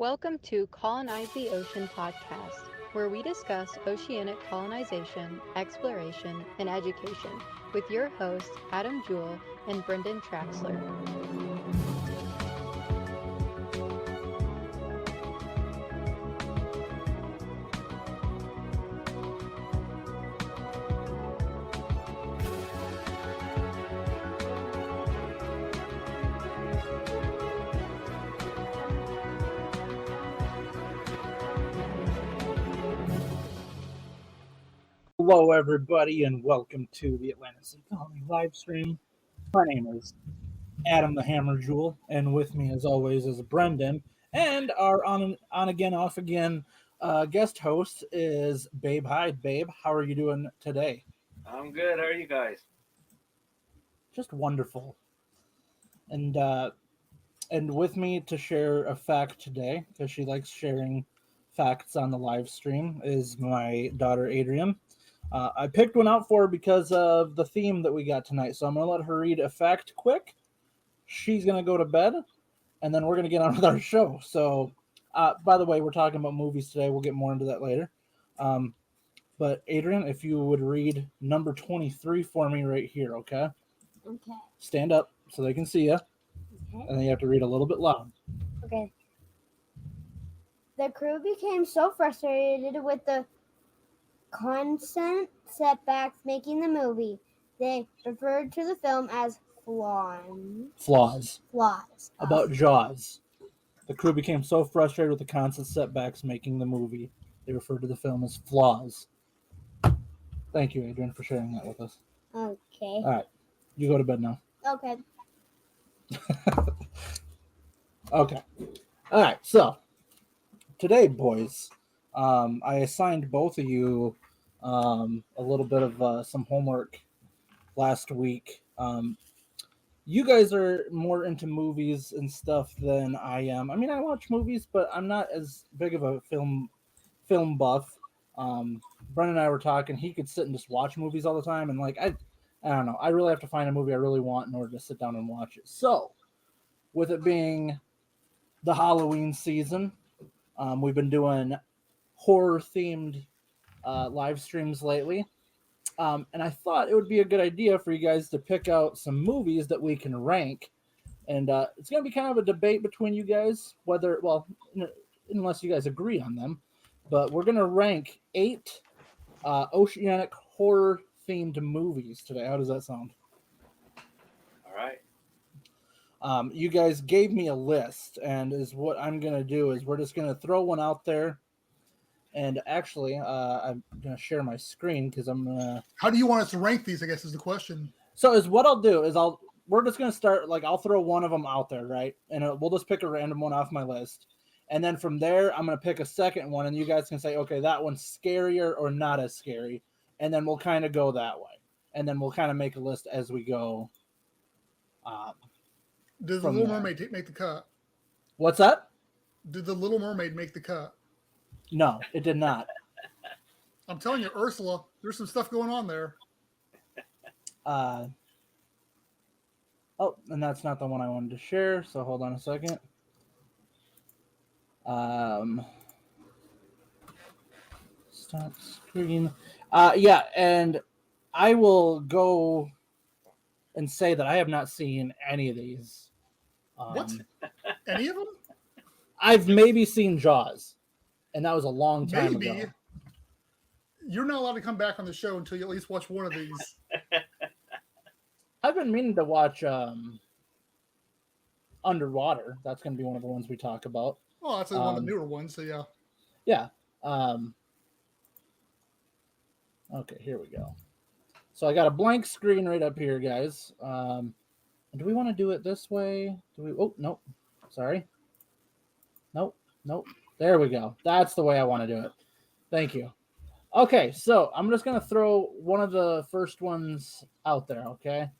Welcome to Colonize the Ocean podcast, where we discuss oceanic colonization, exploration, and education with your hosts, Adam Jewell and Brendon Traxler. Hello, everybody, and welcome to the Atlantic Sea Colony live stream. My name is Adam the Hammer Jewell, and with me, as always, is Brendon, and our on again, off again guest host is Babe Hyde. Babe, how are you doing today? I'm good. How are you guys? Just wonderful. And with me to share a fact today, because she likes sharing facts on the live stream, is my daughter Adrian. I picked one out for her because of the theme that we got tonight. So I'm going to let her read a fact quick. She's going to go to bed, and then we're going to get on with our show. So, by the way, we're talking about movies today. We'll get more into that later. But Adrian, if you would read number 23 for me right here, okay? Okay. Stand up so they can see you. Okay. And then you have to read a little bit loud. Okay. The crew became so frustrated with the constant setbacks making the movie. They referred to the film as Flaws. Flaws. About Jaws. The crew became so frustrated with the constant setbacks making the movie. They referred to the film as flaws. Thank you, Adrian, for sharing that with us. Okay. All right. You go to bed now. Okay. Okay. All right. So, today, boys, I assigned both of you a little bit of some homework last week. You guys are more into movies and stuff than I am. I mean, I watch movies, but I'm not as big of a film buff. Brendan and I were talking. He could sit and just watch movies all the time, and I don't know. I really have to find a movie I really want in order to sit down and watch it. So, with it being the Halloween season, we've been doing horror-themed live streams lately. And I thought it would be a good idea for you guys to pick out some movies that we can rank. And it's going to be kind of a debate between you guys, unless you guys agree on them. But we're going to rank 8 Oceanic horror-themed movies today. How does that sound? All right. You guys gave me a list, and is what I'm going to do is we're just going to throw one out there. And actually, I'm going to share my screen because I'm going to... How do you want us to rank these, I guess, is the question. So what I'll do is we're just going to start, I'll throw one of them out there, right? And we'll just pick a random one off my list. And then from there, I'm going to pick a second one, and you guys can say, okay, that one's scarier or not as scary. And then we'll kind of go that way. And then we'll kind of make a list as we go. Did the Little Mermaid make the cut? What's that? Did the Little Mermaid make the cut? No, it did not. I'm telling you, Ursula, there's some stuff going on there. Oh, and that's not the one I wanted to share, so hold on a second. Stop screen. Yeah, and I will go and say that I have not seen any of these. What? Any of them? I've maybe seen Jaws, and that was a long time ago. Maybe. You're not allowed to come back on the show until you at least watch one of these. I've been meaning to watch Underwater. That's going to be one of the ones we talk about. Well, that's one of the newer ones, so yeah. Yeah. Okay, here we go. So I got a blank screen right up here, guys. Do we want to do it this way? Oh, nope. Sorry. Nope. There we go. That's the way I want to do it. Thank you. Okay, so I'm just going to throw one of the first ones out there, okay?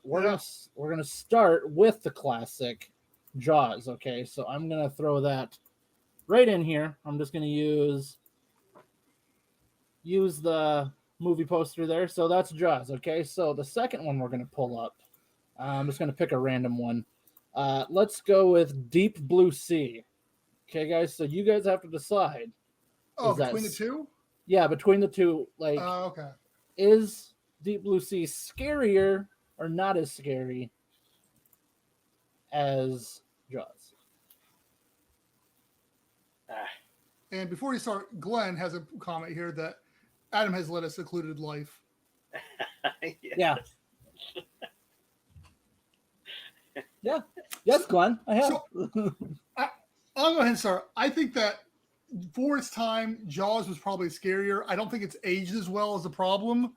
We're gonna start with the classic Jaws, okay? So I'm going to throw that right in here. I'm just going to use the movie poster there. So that's Jaws, okay? So the second one we're going to pull up, I'm just going to pick a random one. Let's go with Deep Blue Sea. Okay, guys. So you guys have to decide. Oh, Is that between the two? Yeah, between the two, like, Okay. is Deep Blue Sea scarier or not as scary as Jaws? Ah, And before you start, Glenn has a comment here that Adam has led a secluded life. Yeah. Yeah. Yes, Glenn. I have. So, I'll go ahead and start. I think that for its time, Jaws was probably scarier. I don't think it's aged as well as a problem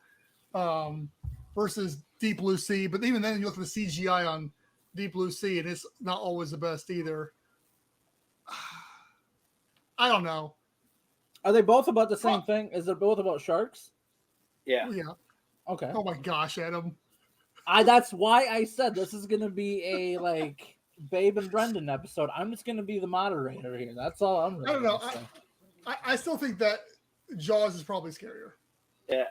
versus Deep Blue Sea. But even then, you look at the CGI on Deep Blue Sea, and it's not always the best either. I don't know. Are they both about the same thing? Is it both about sharks? yeah. Yeah. Okay. Oh my gosh, Adam. That's why I said this is gonna be a like Babe and Brendon episode. I'm just gonna be the moderator here. That's all I'm really I don't know. gonna say. I still think that Jaws is probably scarier. Yeah,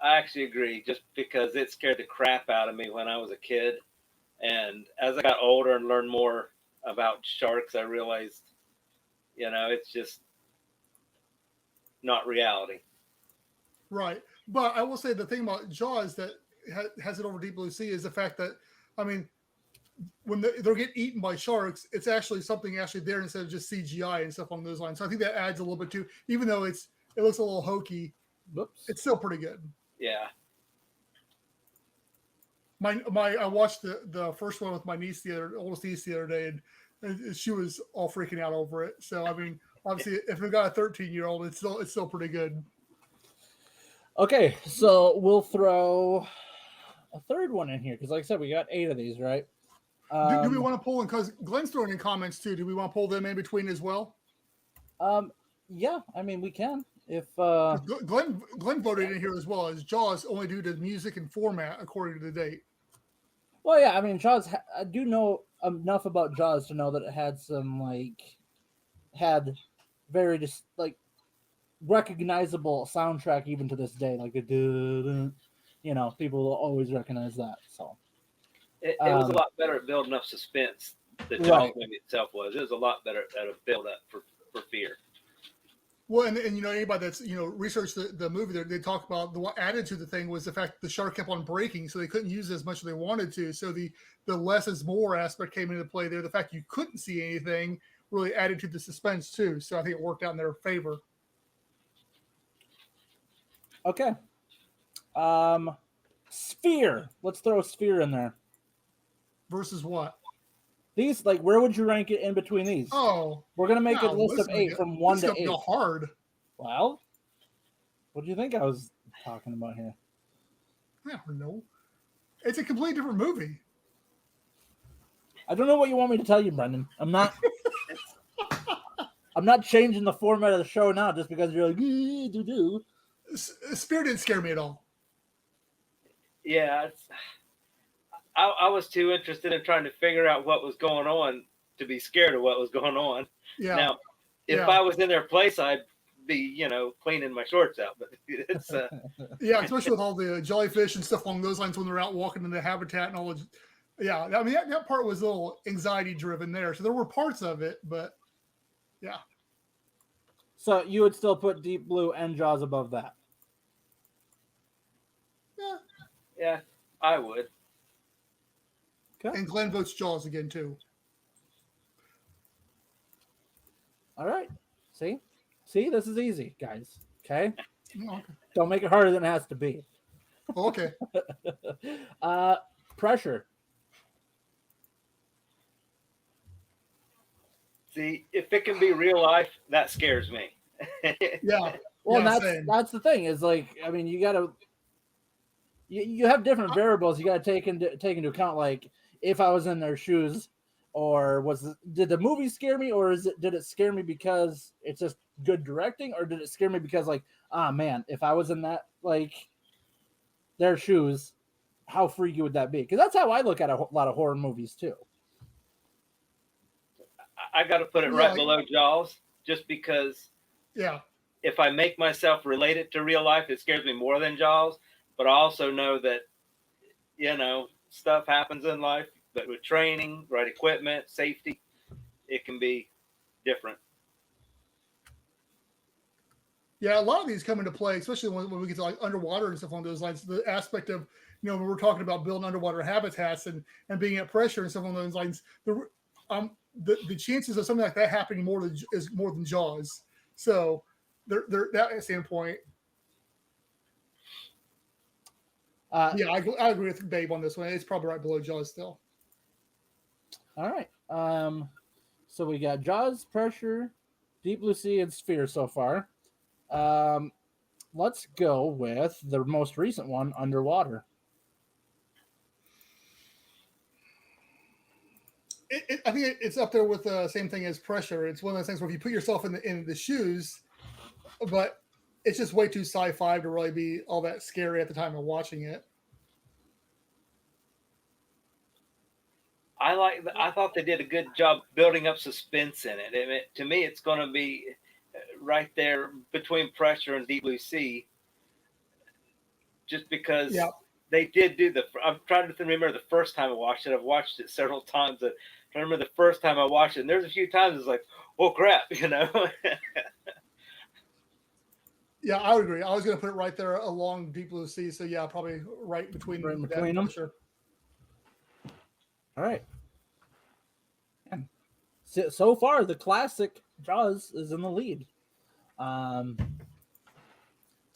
I actually agree. Just because it scared the crap out of me when I was a kid, and as I got older and learned more about sharks, I realized, it's just not reality. Right. But I will say the thing about Jaws that has it over Deep Blue Sea is the fact that, I mean, when they're getting eaten by sharks, it's actually something actually there instead of just CGI and stuff along those lines. So I think that adds a little bit too, even though it looks a little hokey, it's still pretty good. Yeah. I watched the first one with my niece oldest niece the other day, and she was all freaking out over it. So I mean, obviously, if we got a 13-year-old, it's still pretty good. Okay, so we'll throw a third one in here because, like I said, we got 8 of these, right? Do we want to pull in, because Glenn's throwing in comments too? Do we want to pull them in between as well? Yeah, I mean we can. If Glenn voted in here as well as Jaws only due to music and format according to the date. Well, yeah, I mean Jaws. I do know enough about Jaws to know that it had some very just recognizable soundtrack even to this day, like people will always recognize that. So it was a lot better at building up suspense. The Jaws movie itself was. It was a lot better at a build up for fear. Well, and anybody that's researched the movie, they talk about what added to the thing was the fact that the shark kept on breaking, so they couldn't use it as much as they wanted to. So the less is more aspect came into play there. The fact you couldn't see anything really added to the suspense too. So I think it worked out in their favor. Okay. Sphere. Let's throw Sphere in there. Versus what? These, where would you rank it in between these? Oh, we're gonna make a list of 8 from 1 to 8. Go hard. Well, what do you think I was talking about here? I don't know. It's a completely different movie. I don't know what you want me to tell you, Brendon. I'm not. I'm not changing the format of the show now just because you're like, do. Sphere didn't scare me at all. Yeah, I was too interested in trying to figure out what was going on to be scared of what was going on. Yeah. Now, if I was in their place, I'd be, cleaning my shorts out. But it's yeah, especially with all the jellyfish and stuff along those lines when they're out walking in the habitat and all the. Yeah, I mean that part was a little anxiety driven there. So there were parts of it, but yeah. So you would still put Deep Blue and Jaws above that? Yeah. Yeah, I would. Okay. And Glenn votes Jaws again too. All right. See, this is easy, guys. Okay. Okay. Don't make it harder than it has to be. Okay. Pressure. See, if it can be real life, that scares me. Yeah. Well, yeah, that's the thing is you gotta you have different variables you gotta take into account. Like if I was in their shoes, or did the movie scare me, or did it scare me because it's just good directing, or did it scare me because man, if I was in that their shoes, how freaky would that be? Because that's how I look at a lot of horror movies too. I got to put it right below Jaws, just because. Yeah. If I make myself relate it to real life, it scares me more than Jaws. But I also know that, stuff happens in life, but with training, right equipment, safety, it can be different. Yeah, a lot of these come into play, especially when we get to like underwater and stuff on those lines. The aspect of, when we're talking about building underwater habitats and being at pressure and stuff on those lines, the chances of something like that happening is more than Jaws. So, they're that standpoint. Yeah, I agree with Babe on this one. It's probably right below Jaws still. All right. So we got Jaws, Pressure, Deep Blue Sea, and Sphere so far. Let's go with the most recent one, Underwater. I think it's up there with the same thing as Pressure. It's one of those things where if you put yourself in the shoes, but it's just way too sci-fi to really be all that scary at the time of watching it. I thought they did a good job building up suspense in it. I mean, to me, it's going to be right there between Pressure and Deep Blue Sea, just because they did do I'm trying to remember the first time I watched it. I've watched it several times. I remember the first time I watched it, and there's a few times it's like, oh crap, Yeah, I would agree. I was going to put it right there along Deep Blue Sea. So yeah, probably right between them. Sure. All right. So far, the classic Jaws is in the lead. It's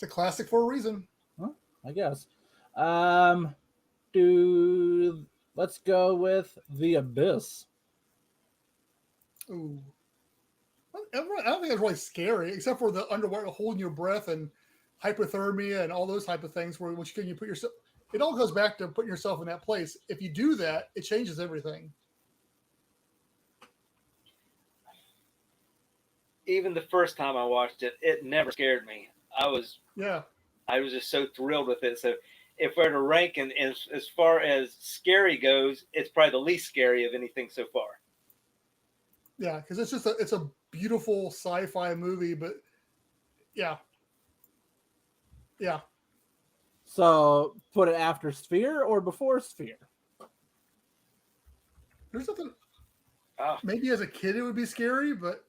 a classic for a reason. Well, I guess. Let's go with The Abyss. Ooh. I don't think it's really scary, except for the underwater holding your breath and hypothermia and all those type of things where which can you put yourself. It all goes back to putting yourself in that place. If you do that, it changes everything. Even the first time I watched it, it never scared me. I was just so thrilled with it. So if we're to rank and as far as scary goes, it's probably the least scary of anything so far. Yeah, because it's a beautiful sci-fi movie, but yeah. So put it after Sphere or before Sphere? There's something. Maybe as a kid it would be scary, but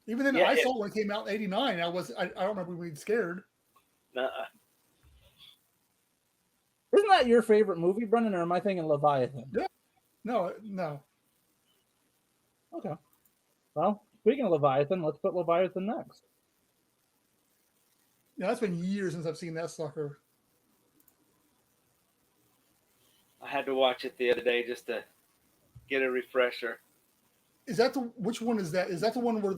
even then I saw it when it came out in '89. I don't remember being scared. Nuh-uh. Isn't that your favorite movie, Brendan, or am I thinking Leviathan? Yeah. No. Okay. Well, speaking of Leviathan, let's put Leviathan next. Yeah, it's been years since I've seen that sucker. I had to watch it the other day just to get a refresher. Is that which one is that? Is that the one where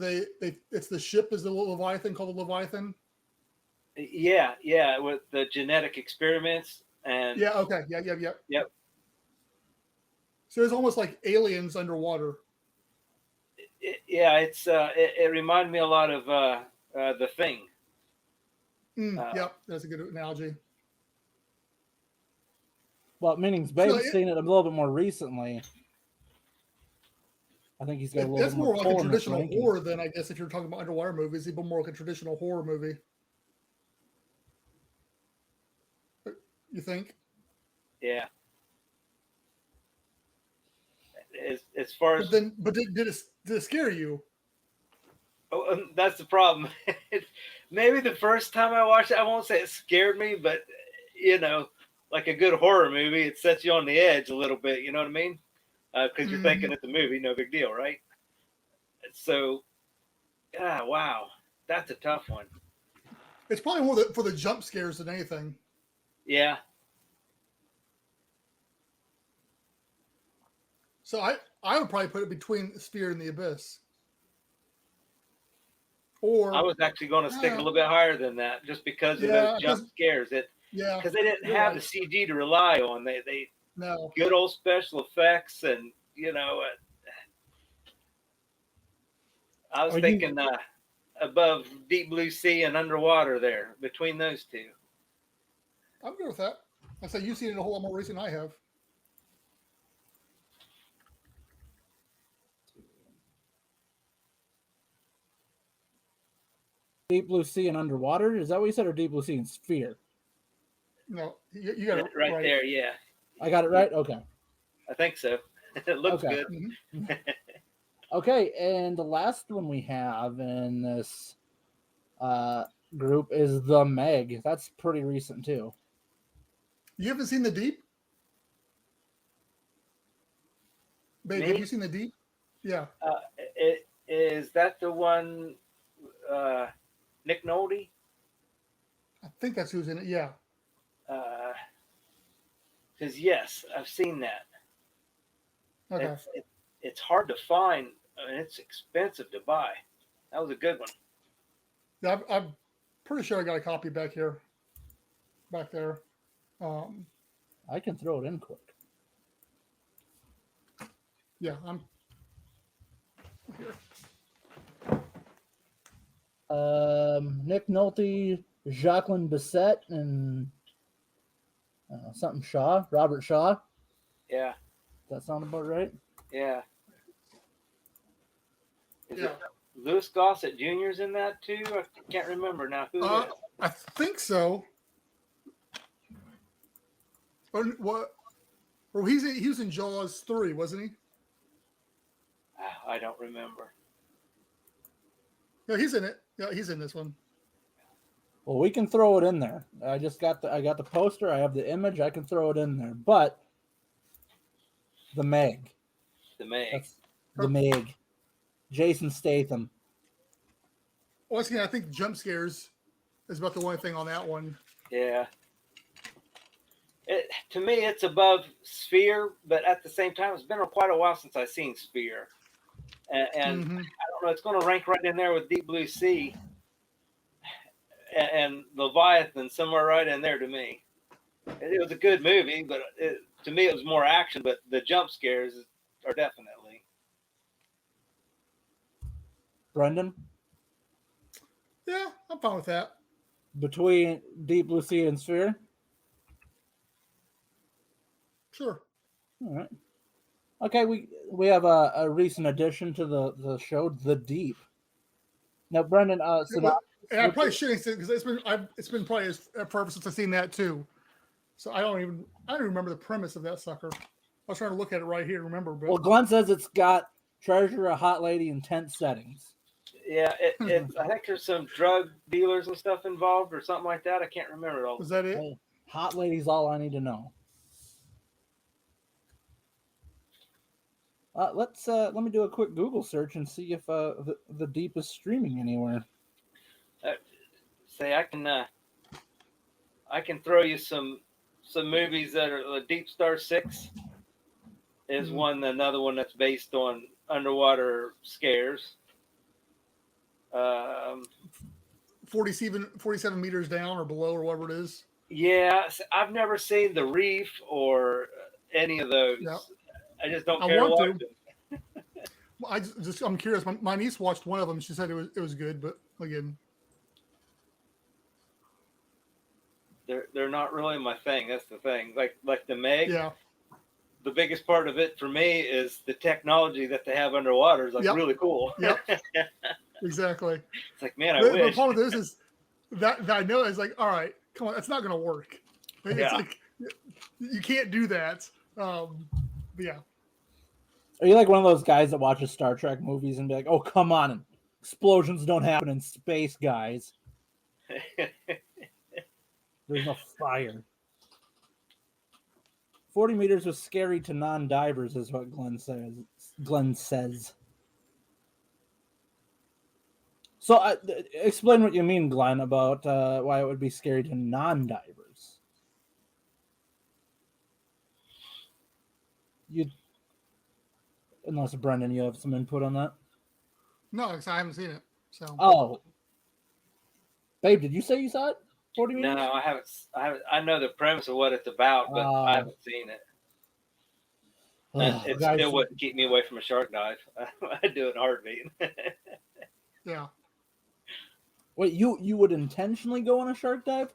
it's the ship is the Leviathan called the Leviathan? Yeah, with the genetic experiments and yeah, okay, yeah. Yep. So it's almost like aliens underwater. It reminded me a lot of The Thing. Yep, that's a good analogy. Well, meaning Babe's seen it a little bit more recently. I think he's got a little that's bit more more like a traditional horror than I guess if you're talking about underwater movies, even more like a traditional horror movie. You think? Yeah. As far as did it scare you? Oh, that's the problem. Maybe the first time I watched it, I won't say it scared me, but like a good horror movie, it sets you on the edge a little bit. You know what I mean? Because you're thinking it's a movie, no big deal, right? So, wow, that's a tough one. It's probably more for the jump scares than anything. Yeah. So I would probably put it between Sphere and The Abyss. Or I was actually going to stick a little bit higher than that, just because of those jump scares. Because they didn't have the CG to rely on. They no good old special effects, and I was thinking above Deep Blue Sea and Underwater there, between those two. I'm good with that. I say you've seen it a whole lot more recent than I have. Deep Blue Sea and Underwater? Is that what you said, or Deep Blue Sea and Sphere? No, you got it right there, yeah. I got it right? Okay. I think so. It looks good. Okay, and the last one we have in this group is The Meg. That's pretty recent too. You haven't seen The Deep? Babe, Me? have you seen The Deep? Yeah. Is that the one? Nick Nolte? I think that's who's in it. Yeah. Because yes, I've seen that. Okay. It's hard to find, and it's expensive to buy. That was a good one. Yeah, I'm pretty sure I got a copy back here. Back there. I can throw it in quick. Yeah, I'm here. Nick Nolte, Jacqueline Bisset, and something Shaw, Robert Shaw. Yeah, Does that sound about right? yeah. Is Yeah. it Louis Gossett Jr.'s in that too? I can't remember now who it is. I think so. Or what? Or he was in Jaws 3, wasn't he? I don't remember. Yeah, he's in it. Yeah, he's in this one. Well, we can throw it in there. I got the poster. I have the image. I can throw it in there. But The Meg. The Meg. That's The Meg. Jason Statham. Once again, I think jump scares is about the only thing on that one. Yeah. To me, it's above Sphere, but at the same time, it's been quite a while since I've seen Sphere. And I don't know, it's going to rank right in there with Deep Blue Sea and Leviathan, somewhere right in there to me. It was a good movie, but to me, it was more action, but the jump scares are definitely. Brendon? Yeah, I'm fine with that. Between Deep Blue Sea and Sphere? Sure. All right. Okay, we have a recent addition to the show, The Deep. Now, Brendon, And I probably shouldn't say because it's been probably forever since I've seen that too. So I don't even remember the premise of that sucker. I was trying to look at it right here, remember? But well, Glenn says it's got treasure a hot lady in tense settings. Yeah, I think there's some drug dealers and stuff involved or something like that. I can't remember it all. was that it? Hey, hot lady's all I need to know. Let me do a quick Google search and see if the Deep is streaming anywhere. Say I can throw you some movies that are Deep Star 6 is another one that's based on underwater scares. 47 meters down or below or whatever it is. Yeah, I've never seen The Reef or any of those. Yep. I just don't care to watch them. I'm curious. My niece watched one of them. She said it was good, but again, they're not really my thing. That's the thing. Like the Meg. yeah. The biggest part of it for me is the technology that they have underwater is really cool. Yep. Exactly. It's like, man, I The wish. problem with this is that I know is like, all right, come on, that's not going to work. It's like you can't do that. But yeah. Are you like one of those guys that watches Star Trek movies and be like, "Oh, come on, explosions don't happen in space, guys. There's no fire." 40 meters was scary to non-divers, is what Glenn says. So, explain what you mean, Glenn, about why it would be scary to non-divers. Unless Brendon, you have some input on that. No, because I haven't seen it. So. Oh, Babe, did you say you saw it? 40 meters? No, I haven't. I know the premise of what it's about, but I haven't seen it. And it still wouldn't keep me away from a shark dive. I'd do it in a heartbeat. Yeah. Wait, you would intentionally go on a shark dive?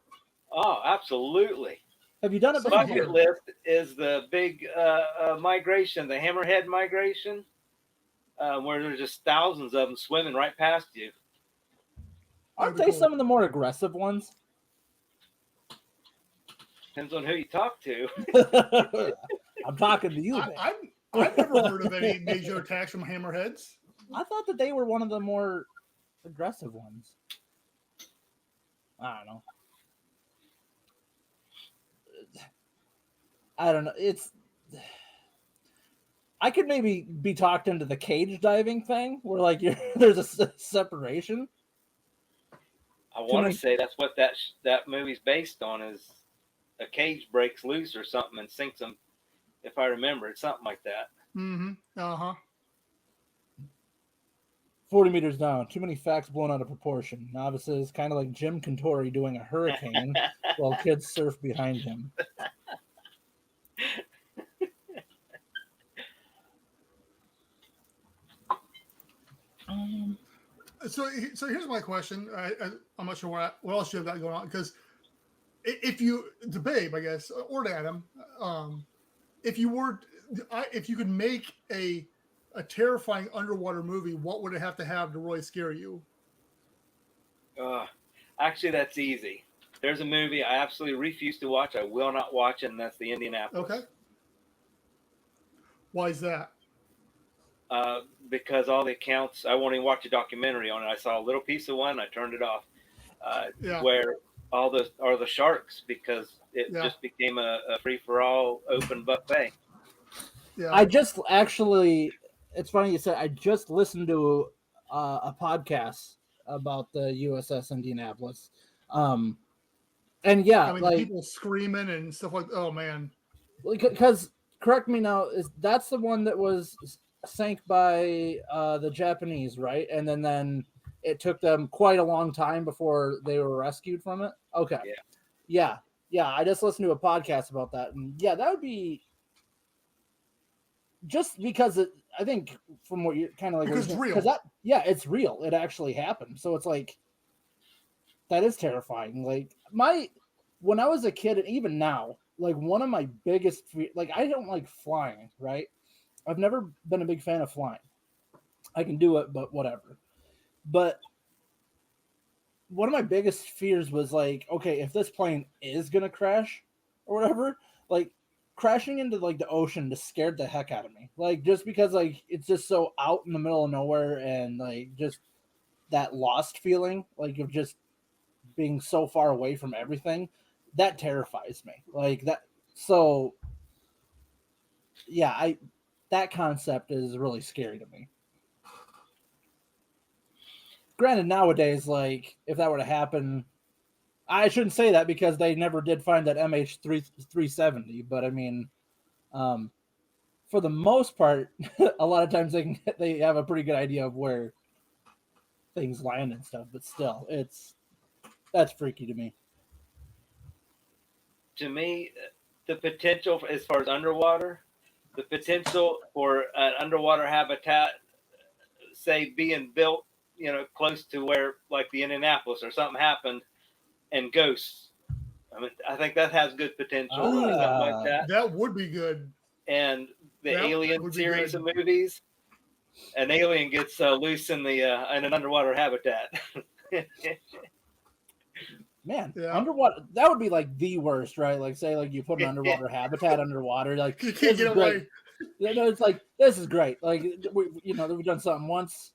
Oh, absolutely. Have you done it before? Bucket list is the big migration, the hammerhead migration, where there's just thousands of them swimming right past you. Aren't they some of the more aggressive ones? Depends on who you talk to. I'm talking to you. I've never heard of any major attacks from hammerheads. I thought that they were one of the more aggressive ones. I don't know. I don't know. I could maybe be talked into the cage diving thing, where like there's a separation. I want to say that's what that movie's based on, is a cage breaks loose or something and sinks them. If I remember, it's something like that. Mm-hmm. Uh-huh. 40 meters down. Too many facts blown out of proportion. Novices, kind of like Jim Cantori doing a hurricane while kids surf behind him. So here's my question. I'm not sure what else you have got going on, because if you, to Babe, I guess, or to Adam, if you could make a terrifying underwater movie, what would it have to really scare you? Actually, that's easy. There's a movie I absolutely refuse to watch. I will not watch it, and that's the Indianapolis. Okay. Why is that? Because all the accounts, I won't even watch a documentary on it. I saw a little piece of one, I turned it off. Where all the sharks, because it just became a free-for-all open buffet. Yeah. I just actually, it's funny you said, I just listened to a podcast about the USS Indianapolis. And yeah, I mean, like, people screaming and stuff like, oh man. Because, correct me now, that's the one that was sank by the Japanese, right? And then it took them quite a long time before they were rescued from it. Okay. Yeah. I just listened to a podcast about that, and yeah, that would be just because I think from what you're kind of like, because it's real. It's real. It actually happened. So it's like, that is terrifying. Like when I was a kid, and even now, like one of my biggest, like I don't like flying, right? I've never been a big fan of flying. I can do it, but whatever. But one of my biggest fears was like, okay, if this plane is going to crash or whatever, like crashing into like the ocean just scared the heck out of me. Like, just because like it's just so out in the middle of nowhere, and like just that lost feeling, like of just being so far away from everything, that terrifies me. Like that. So yeah, that concept is really scary to me. Granted, nowadays, like, if that were to happen, I shouldn't say that because they never did find that MH370, but I mean, for the most part, a lot of times they have a pretty good idea of where things land and stuff, but still, that's freaky to me. To me, the potential as far as underwater, the potential for an underwater habitat, say, being built, close to where, like the Indianapolis or something happened, and ghosts. I mean, I think that has good potential or something like that. That would be good. And the Alien series of movies, an alien gets loose in an underwater habitat. Man, underwater, that would be like the worst, right? Like, say, like you put an underwater habitat underwater, like you can't get away. It's like, this is great. Like, we've done something once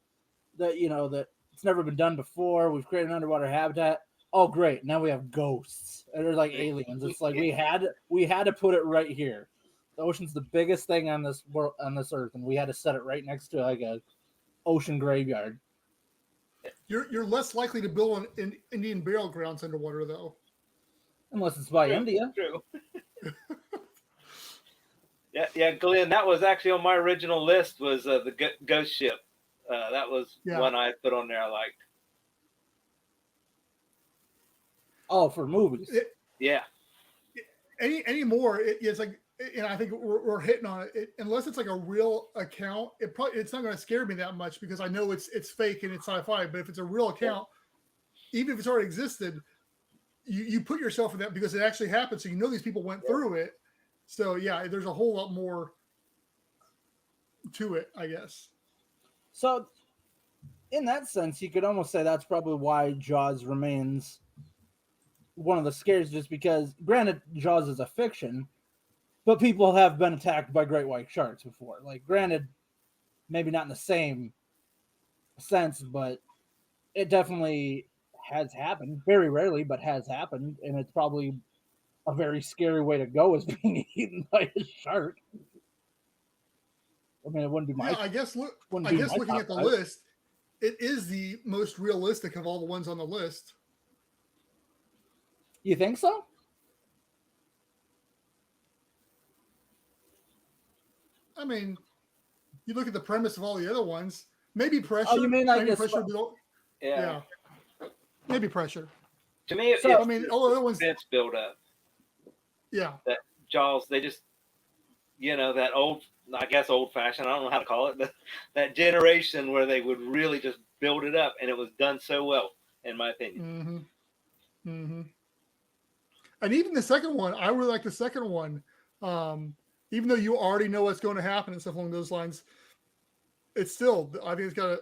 that that it's never been done before. We've created an underwater habitat. Oh, great! Now we have ghosts. They're like aliens. It's like we had to put it right here. The ocean's the biggest thing on this world, on this earth, and we had to set it right next to like a ocean graveyard. You're less likely to build an Indian burial grounds underwater, though. Unless it's by India. True. Yeah, Glenn, that was actually on my original list, was the ghost ship. That was one I put on there I liked. Oh, for movies. Any more, it's like, and I think we're hitting on it. Unless it's like a real account, it's not going to scare me that much because I know it's fake and it's sci-fi. But if it's a real account, even if it's already existed, you put yourself in that because it actually happened. So these people went through it. So yeah, there's a whole lot more to it, I guess. So in that sense, you could almost say that's probably why Jaws remains one of the scariest, just because, granted, Jaws is a fiction, but people have been attacked by great white sharks before. Like, granted, maybe not in the same sense, but it definitely has happened very rarely, but has happened, and it's probably a very scary way to go is being eaten by a shark. I mean, it wouldn't be my. Yeah, I guess wouldn't be my looking top at the five. list, it is the most realistic of all the ones on the list. You think so? I mean, you look at the premise of all the other ones. Maybe Pressure. Oh, you mean like maybe a Pressure. Yeah. Maybe Pressure. To me, So, I mean, all the other ones. Suspense build up. Yeah. That Jaws, they just, that old fashioned, I don't know how to call it, that generation where they would really just build it up, and it was done so well, in my opinion. Mm-hmm. Mm-hmm. And even the second one, I really like the second one. Even though you already know what's going to happen and stuff along those lines, it's still, I think it's got to,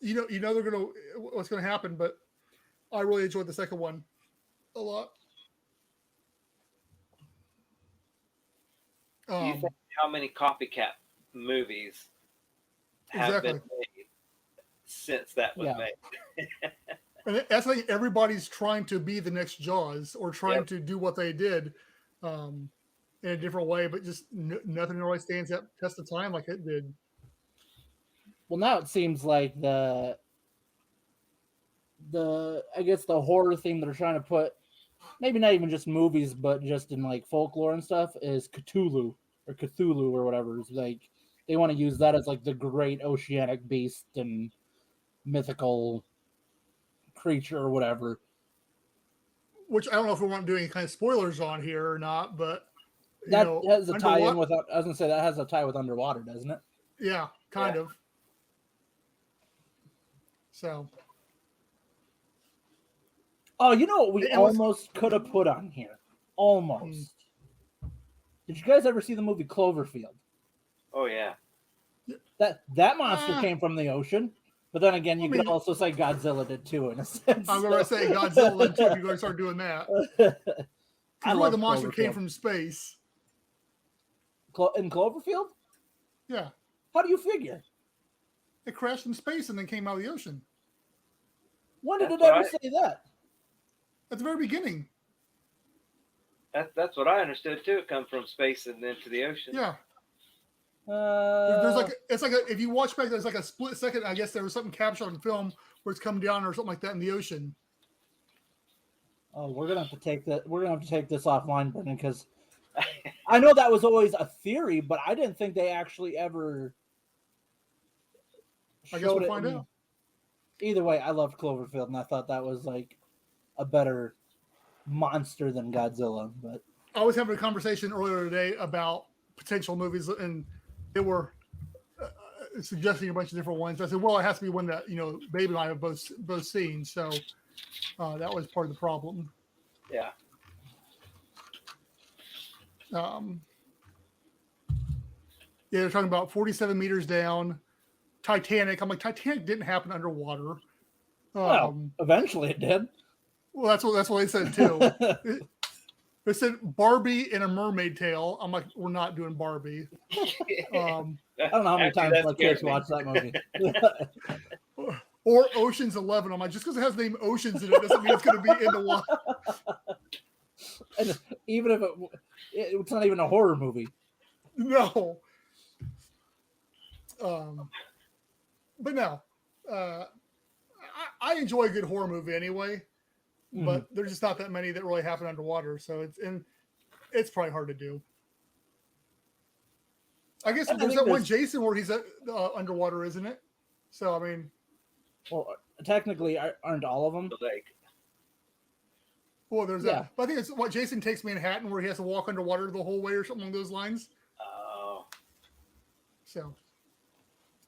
they're going to, what's going to happen, but I really enjoyed the second one a lot. Do you think how many copycat movies have been made since that was made? And that's like everybody's trying to be the next Jaws or trying to do what they did in a different way, but just nothing really stands up test of time like it did. Well, now it seems like the I guess the horror theme they're trying to put, maybe not even just movies, but just in like folklore and stuff, is Cthulhu or whatever. It's like they want to use that as like the great oceanic beast and mythical creature or whatever. Which I don't know if we want to do any kind of spoilers on here or not, but that has a tie in with. I was gonna say that has a tie with underwater, doesn't it? Yeah, kind of. So. Oh, you know what we almost could have put on here? Almost. Did you guys ever see the movie Cloverfield? Oh yeah. That monster came from the ocean, but then again, you could also say Godzilla did too, in a sense. I'm going to say Godzilla did too if you're going to start doing that. I love the monster came from space. In Cloverfield? Yeah. How do you figure? It crashed in space and then came out of the ocean. When did it ever say that? At the very beginning. That's what I understood too. It comes from space and then to the ocean. Yeah. There's if you watch back, there's like a split second. I guess there was something captured on film where it's come down or something like that in the ocean. Oh, we're gonna have to take that. We're gonna have to take this offline, Brendan, because I know that was always a theory, but I didn't think they actually ever. I guess we'll find out. Either way, I loved Cloverfield, and I thought that was like a better monster than Godzilla. But I was having a conversation earlier today about potential movies, and they were suggesting a bunch of different ones. I said, well, it has to be one that Babe and I have both seen. So that was part of the problem. Yeah. Yeah, they're talking about 47 meters down. Titanic. I'm like, Titanic didn't happen underwater. Well, eventually it did. Well, that's what they said too. They said Barbie in a mermaid tale. I'm like, we're not doing Barbie. I don't know how many times my kids watch that movie. Or Ocean's 11. I'm like, just because it has the name Oceans in it doesn't mean it's going to be in the water. And even if it's not even a horror movie. No. But no. I enjoy a good horror movie anyway. But there's just not that many that really happen underwater, so it's probably hard to do. I guess there's that one Jason where he's underwater, isn't it? So I mean, well, technically, aren't all of them? Well, there's that. But I think it's what Jason Takes Manhattan, where he has to walk underwater the whole way, or something along those lines. Oh. So.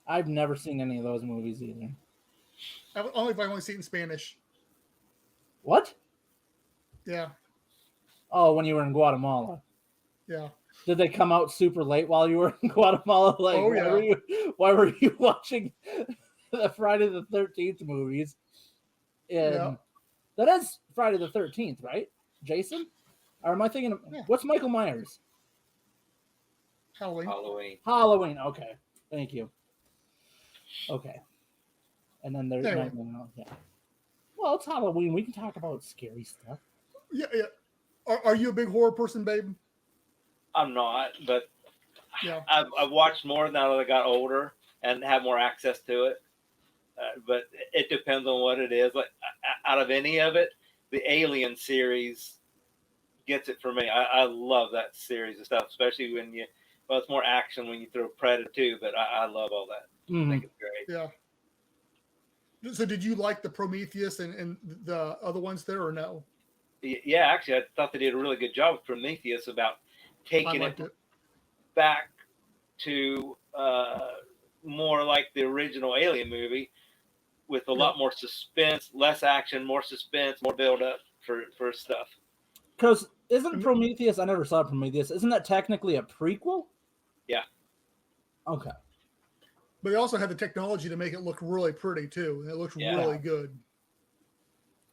I've never seen any of those movies either. I've only seen it in Spanish. What? Yeah. Oh, when you were in Guatemala. Yeah. Did they come out super late while you were in Guatemala? Like, oh, yeah. Why were you watching the Friday the 13th movies? That is Friday the 13th, right? Jason? Or am I thinking of, what's Michael Myers? Halloween. Okay. Thank you. Okay. And then there's anyway. Well, it's Halloween. We can talk about scary stuff. Yeah. Are you a big horror person, babe? I'm not, but Yeah. I've watched more now that I got older and have more access to it. But it depends on what it is. Like out of any of it, the Alien series gets it for me. I love that series of stuff, especially when it's more action when you throw Predator too, but I love all that. I think it's great. Yeah. So did you like the Prometheus and the other ones there or no? Yeah, actually, I thought they did a really good job with Prometheus about taking it back to more like the original Alien movie with a lot more suspense, less action, more suspense, more build up for stuff. Because isn't Prometheus, I never saw Prometheus, isn't that technically a prequel? Yeah. Okay. But they also had the technology to make it look really pretty too. And it looked really good.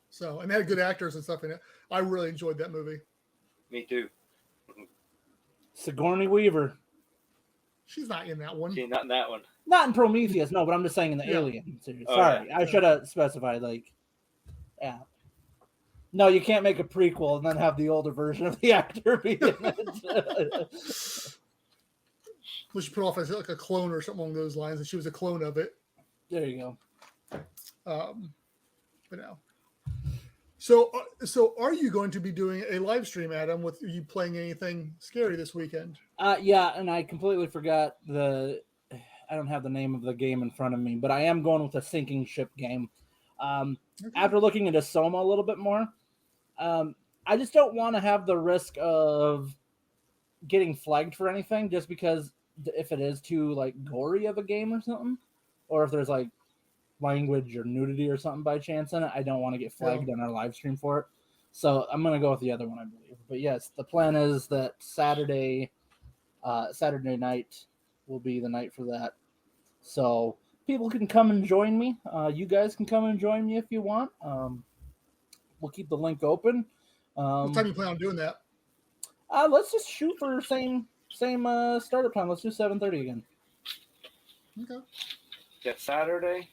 So, and they had good actors and stuff in it. I really enjoyed that movie. Me too. Sigourney Weaver. She's not in that one. She's not in that one. Not in Prometheus, no, but I'm just saying in the Alien series. Oh, sorry, I should have specified, yeah. No, you can't make a prequel and then have the older version of the actor be in it. We should put off as like a clone or something along those lines, and she was a clone of it. There you go. But no. So are you going to be doing a live stream, Adam, with you playing anything scary this weekend? Yeah, and I completely forgot I don't have the name of the game in front of me, but I am going with a sinking ship game. After looking into Soma a little bit more, I just don't want to have the risk of getting flagged for anything just because if it is too gory of a game or something, or if there's language or nudity or something by chance in it, I don't want to get flagged on our live stream for it. So I'm going to go with the other one, I believe. But yes, the plan is that Saturday night will be the night for that. So people can come and join me. You guys can come and join me if you want. We'll keep the link open. What time do you plan on doing that? Let's just shoot for same startup time. Let's do 7:30 again. Okay. That Saturday?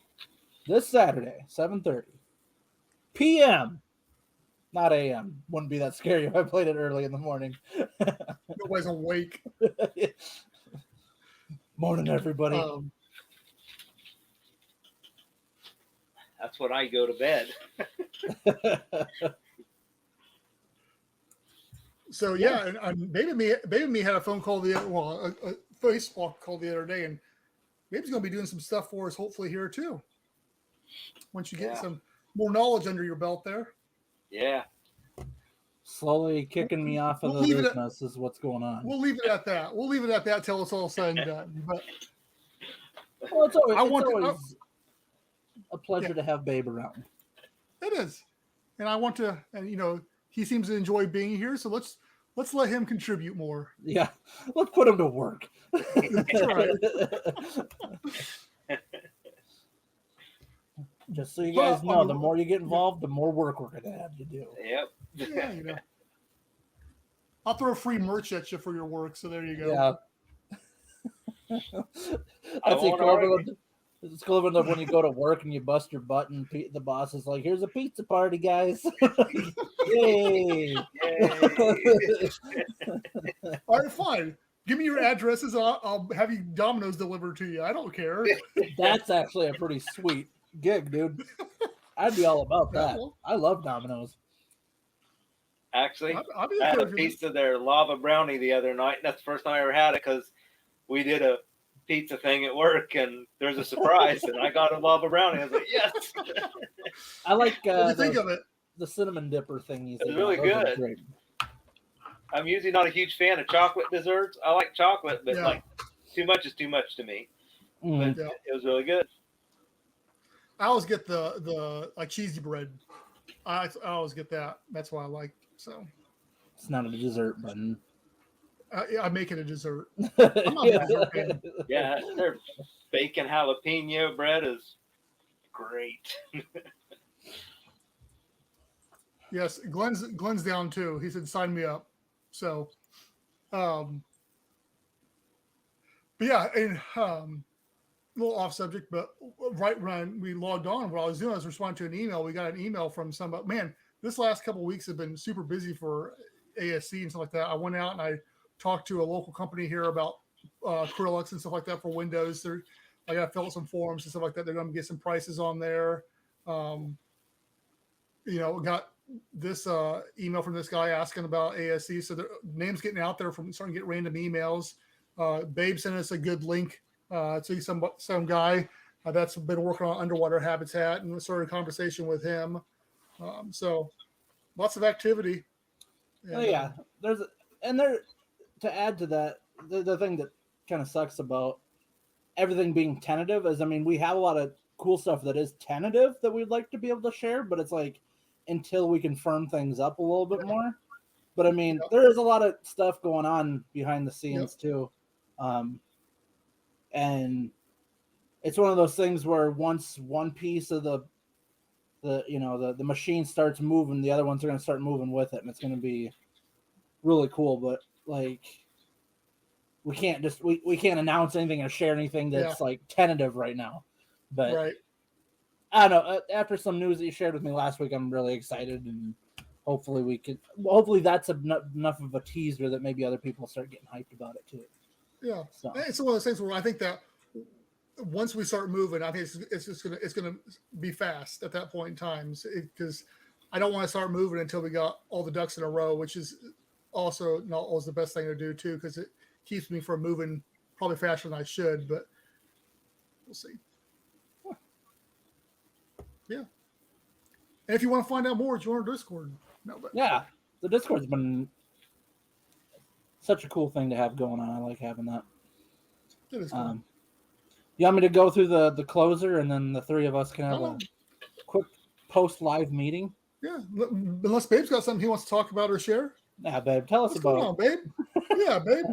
This Saturday, 7:30 p.m. Not a.m. Wouldn't be that scary if I played it early in the morning. Nobody's awake. Morning, everybody. That's when I go to bed. So yeah, and Babe and me had a phone call a Facebook call the other day, and Babe's going to be doing some stuff for us, hopefully here too. Once you get some more knowledge under your belt there. Yeah. Slowly kicking me off of the business is what's going on. We'll leave it at that. We'll leave it at that till it's all said and done. But it's always a pleasure to have Babe around. It is, and I want to, and he seems to enjoy being here. So let's let him contribute more. Yeah, let's put him to work. That's right. Just so you guys know, the more you get involved, the more work we're going to have you do. Yep. Yeah, I'll throw free merch at you for your work. So there you go. Yeah. That's equivalent. It's equivalent of when you go to work and you bust your butt and the boss is like, "Here's a pizza party, guys!" Yay! All right, fine. Give me your addresses. I'll have you Domino's delivered to you. I don't care. That's actually a pretty sweet gig, dude. I'd be all about that. I love Domino's. Actually, I had a piece of their lava brownie the other night. That's the first time I ever had it because we did a pizza thing at work and there's a surprise and I got a lava brownie. I was like, yes. I like think of it? The cinnamon dipper thingies. It's really good. I'm usually not a huge fan of chocolate desserts. I like chocolate, but too much is too much to me. But it was really good. I always get the cheesy bread. I always get that. That's why I like. So it's not a dessert, but I make it a dessert. I'm not a dessert fan. Yeah, their bacon jalapeno bread is great. Yes, Glenn's down too. He said, "Sign me up." So, but yeah, and a little off subject, but right when we logged on, what I was doing, I was responding to an email. We got an email from somebody. Man, this last couple of weeks have been super busy for ASC and stuff like that. I went out and I talked to a local company here about acrylics and stuff like that for windows. I got to fill out some forms and stuff like that. They're going to get some prices on there. Got this email from this guy asking about ASC. So the name's getting out there from starting to get random emails. Babe sent us a good link to some guy that's been working on underwater habitat, and we started a conversation with him. So lots of activity. And, yeah, to add to that, the thing that kind of sucks about everything being tentative is, I mean, we have a lot of cool stuff that is tentative that we'd like to be able to share, but it's like until we can firm things up a little bit more. But I mean, there is a lot of stuff going on behind the scenes too. And it's one of those things where once one piece of the machine starts moving, the other ones are going to start moving with it, and it's going to be really cool. But like, we can't announce anything or share anything that's like tentative right now. But I don't know. After some news that you shared with me last week, I'm really excited, and hopefully that's enough of a teaser that maybe other people start getting hyped about it too. Yeah, so it's one of those things where I think that once we start moving, I think it's gonna be fast at that point in time, because I don't want to start moving until we got all the ducks in a row, which is also not always the best thing to do too, because it keeps me from moving probably faster than I should. But we'll see. Yeah. And if you want to find out more, join our Discord. Yeah, the Discord's been such a cool thing to have going on. I like having that. It is cool. You want me to go through the closer, and then the three of us can have a quick post-live meeting? Yeah, unless Babe's got something he wants to talk about or share. Yeah, Babe, tell us What's about going on, Babe? Yeah, Babe.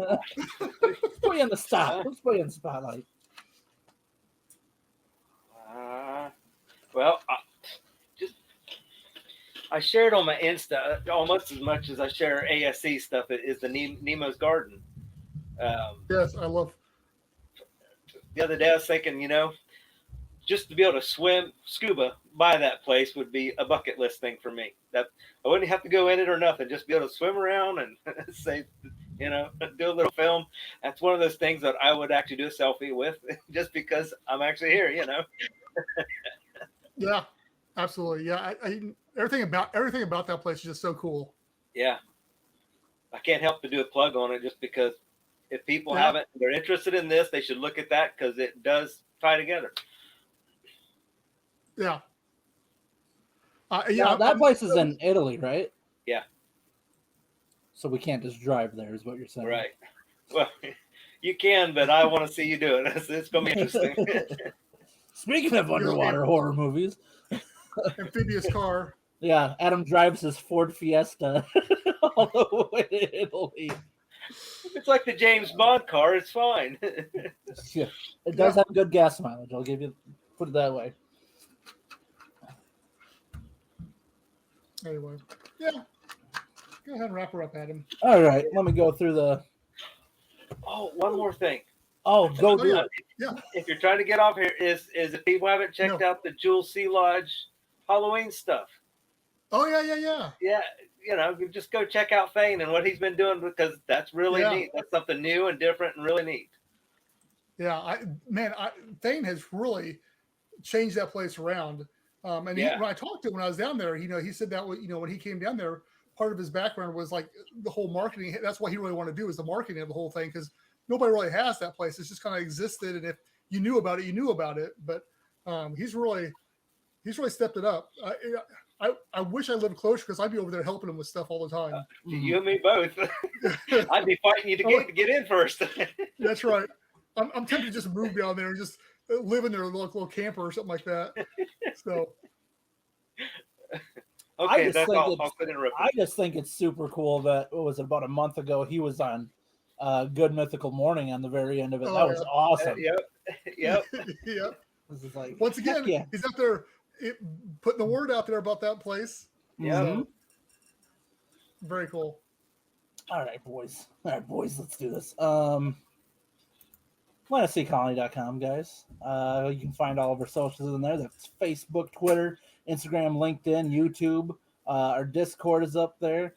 Let's put you in the spot. Let's put you in the spotlight. Well, I shared on my Insta almost as much as I share ASC stuff. Is the Nemo's Garden. Yes, I love. The other day I was thinking, just to be able to scuba by that place would be a bucket list thing for me. That I wouldn't have to go in it or nothing. Just be able to swim around and say, do a little film. That's one of those things that I would actually do a selfie with, just because I'm actually here. Yeah, absolutely. Yeah, everything about that place is just so cool. Yeah, I can't help but do a plug on it, just because if people they're interested in this, they should look at that, because it does tie together. Yeah. That place is in Italy, right? Yeah. So we can't just drive there, is what you're saying. Right. Well, you can, but I want to see you do it. It's going to be interesting. Speaking of underwater horror movies. Amphibious car. Yeah, Adam drives his Ford Fiesta all the way to Italy. It's like the James Bond car. It's fine. Yeah, it does have good gas mileage. I'll put it that way. Anyway, yeah. Go ahead and wrap her up, Adam. All right, let me go through the. Oh, one more thing. Oh, go do it. Yeah. If you're trying to get off here, is if people haven't checked out the Jewel Sea Lodge Halloween stuff. Oh yeah. Yeah, just go check out Thane and what he's been doing, because that's really neat. That's something new and different and really neat. Yeah, Thane has really changed that place around. And when I talked to him when I was down there, he said that when he came down there, part of his background was like the whole marketing. That's what he really wanted to do, is the marketing of the whole thing, because nobody really has that place. It's just kind of existed, and if you knew about it, you knew about it. But he's really stepped it up. I wish I lived closer, because I'd be over there helping him with stuff all the time. You and me both. I'd be fighting you to get in first. That's right. I'm tempted to just move down there and just live in their little camper or something like that. So. Okay, I just think it's super cool that about a month ago he was on Good Mythical Morning on the very end of it. That was awesome. Yep. This is like, once again, he's out there putting the word out there about that place. Yeah. So, very cool. All right, boys, let's do this. AtlanticColony.com, guys. You can find all of our socials in there. That's Facebook, Twitter, Instagram, LinkedIn, YouTube. Our Discord is up there.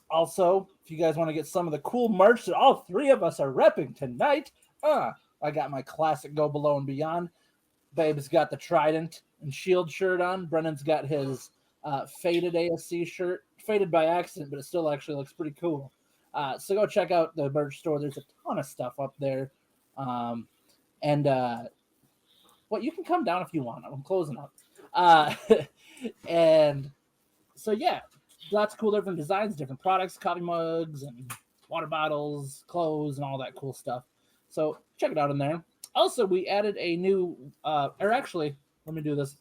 Also, if you guys want to get some of the cool merch that all three of us are repping tonight, I got my classic Go Below and Beyond. Babe's got the Trident and Shield shirt on. Brennan's got his faded ASC shirt. Faded by accident, but it still actually looks pretty cool. So go check out the merch store. There's a ton of stuff up there. You can come down if you want. I'm closing up. And so, yeah, lots of cool different designs, different products, coffee mugs and water bottles, clothes, and all that cool stuff. So check it out in there. Also, we added a new, let me do this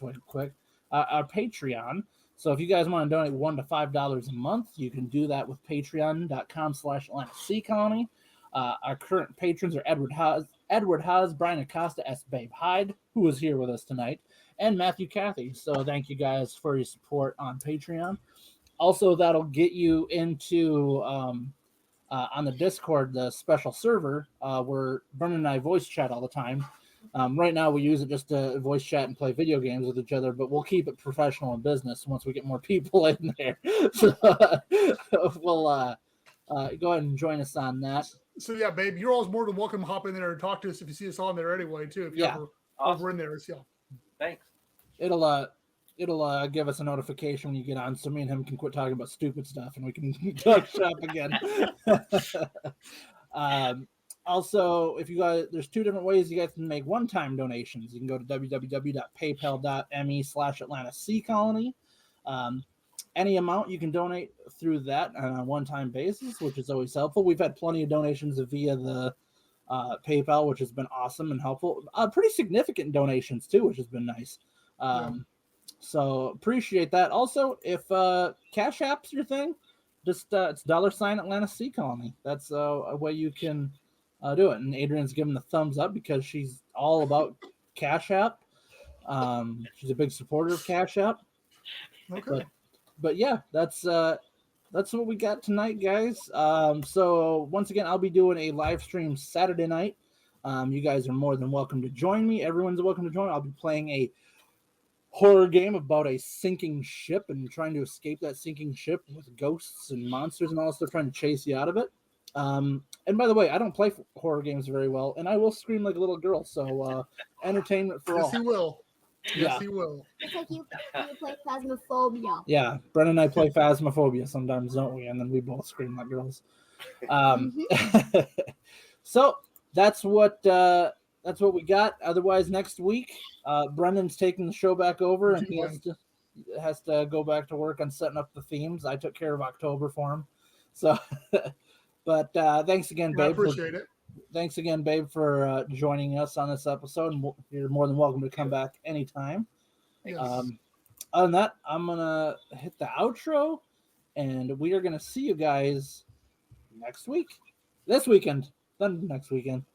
way quick. Our Patreon. So if you guys want to donate $1 to $5 a month, you can do that with patreon.com/AtlanticColony. Our current patrons are Edward Haas, Brian Acosta, S. Babe Hyde, who was here with us tonight, and Matthew Cathy. So thank you guys for your support on Patreon. Also, that'll get you into on the Discord, the special server where Brendon and I voice chat all the time. Right now, we use it just to voice chat and play video games with each other, but we'll keep it professional and business once we get more people in there. So we'll go ahead and join us on that. So yeah, Babe, you're always more than welcome to hop in there and talk to us if you see us on there anyway, too. If you're ever over in there, so. Thanks. It'll give us a notification when you get on, so me and him can quit talking about stupid stuff and we can talk shop again. Also, if you guys, there's two different ways you guys can make one-time donations. You can go to www.paypal.me/AtlanticColony. Any amount you can donate through that on a one-time basis, which is always helpful. We've had plenty of donations via the PayPal, which has been awesome and helpful. Pretty significant donations too, which has been nice. So appreciate that. Also, if Cash App's your thing, just it's $@AtlanticColony. That's a way you can do it. And Adrian's giving the thumbs up because she's all about Cash App. She's a big supporter of Cash App. Okay. But yeah, that's what we got tonight, guys. So once again, I'll be doing a live stream Saturday night. You guys are more than welcome to join me. Everyone's welcome to join. I'll be playing a horror game about a sinking ship and trying to escape that sinking ship with ghosts and monsters and all stuff, trying to chase you out of it. And by the way, I don't play horror games very well, and I will scream like a little girl. So entertainment for all. Yes, he will. Yes, he will. It's like you play Phasmophobia. Yeah, Brendon and I play Phasmophobia sometimes, don't we? And then we both scream like girls. So that's what we got. Otherwise, next week, Brendon's taking the show back over, and he has to go back to work on setting up the themes. I took care of October for him. So, but thanks again, Babe. I appreciate it. Thanks again, Babe, for joining us on this episode. And you're more than welcome to come back anytime. Yes. Other than that, I'm going to hit the outro, and we are going to see you guys next week. This weekend. Then next weekend.